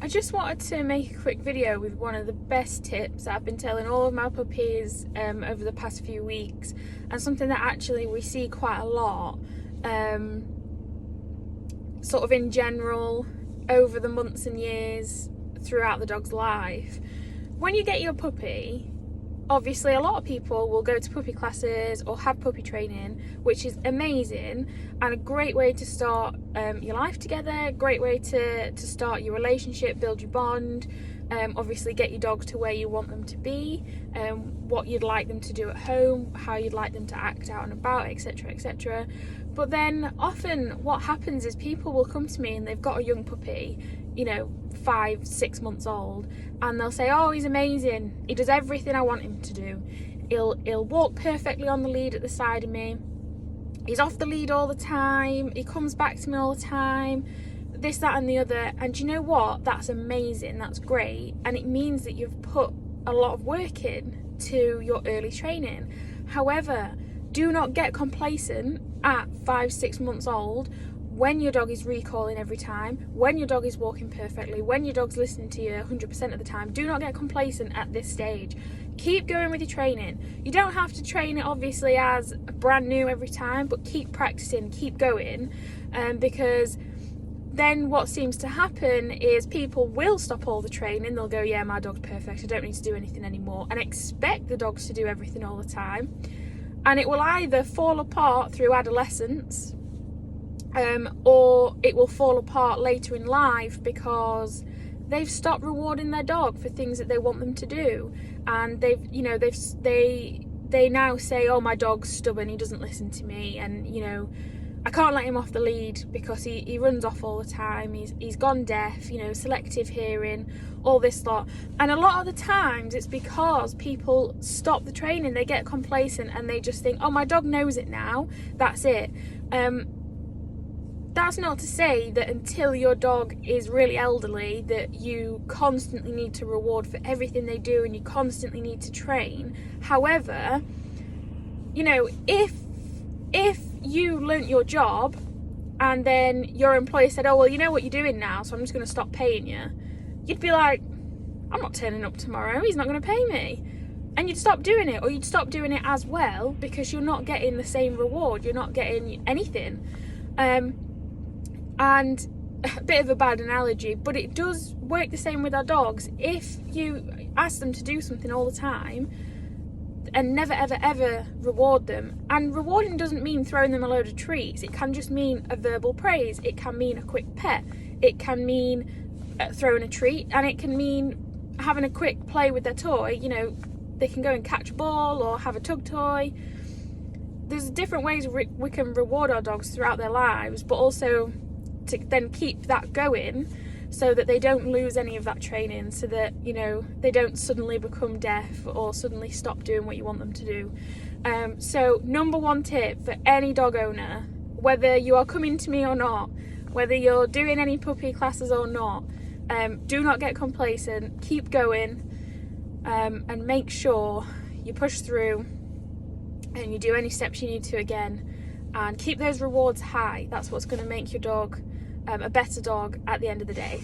I just wanted to make a quick video with one of the best tips that I've been telling all of my puppies over the past few weeks, and something that actually we see quite a lot sort of in general over the months and years throughout the dog's life. When you get your puppy, obviously a lot of people will go to puppy classes or have puppy training, which is amazing and a great way to start your life together, great way to start your relationship, build your bond, obviously get your dog to where you want them to be, what you'd like them to do at home, how you'd like them to act out and about, etc, etc. But then often what happens is people will come to me and they've got a young puppy, you know, 5-6 months old, and they'll say, oh, he's amazing, he does everything I want him to do, he'll walk perfectly on the lead at the side of me, he's off the lead all the time, he comes back to me all the time, this, that and the other. And you know what, that's amazing, that's great, and it means that you've put a lot of work in to your early training. However, do not get complacent at 5-6 months old when your dog is recalling every time, when your dog is walking perfectly, when your dog's listening to you 100% of the time. Do not get complacent at this stage. Keep going with your training. You don't have to train it obviously as brand new every time, but keep practicing, keep going, because then what seems to happen is people will stop all the training. They'll go, yeah, my dog's perfect, I don't need to do anything anymore, and expect the dogs to do everything all the time. And it will either fall apart through adolescence, or it will fall apart later in life because they've stopped rewarding their dog for things that they want them to do, and they now say, oh, my dog's stubborn, he doesn't listen to me, and you know, I can't let him off the lead because he runs off all the time, he's gone deaf, you know, selective hearing, all this lot. And a lot of the times it's because people stop the training, they get complacent and they just think, oh, my dog knows it now, that's it. That's not to say that until your dog is really elderly that you constantly need to reward for everything they do and you constantly need to train. However, you know, if you learnt your job and then your employer said, oh, well, you know what you're doing now, so I'm just going to stop paying you, you'd be like, I'm not turning up tomorrow, he's not going to pay me. And you'd stop doing it, or you'd stop doing it as well because you're not getting the same reward, you're not getting anything. And a bit of a bad analogy, but it does work the same with our dogs. If you ask them to do something all the time and never ever ever reward them, and rewarding doesn't mean throwing them a load of treats, it can just mean a verbal praise, it can mean a quick pet, it can mean throwing a treat, and it can mean having a quick play with their toy. You know, they can go and catch a ball or have a tug toy. There's different ways we can reward our dogs throughout their lives, but also to then keep that going so that they don't lose any of that training, so that, you know, they don't suddenly become deaf or suddenly stop doing what you want them to do. So number one tip for any dog owner, whether you are coming to me or not, whether you're doing any puppy classes or not, do not get complacent, keep going, and make sure you push through and you do any steps you need to again, and keep those rewards high. That's what's going to make your dog a better dog at the end of the day.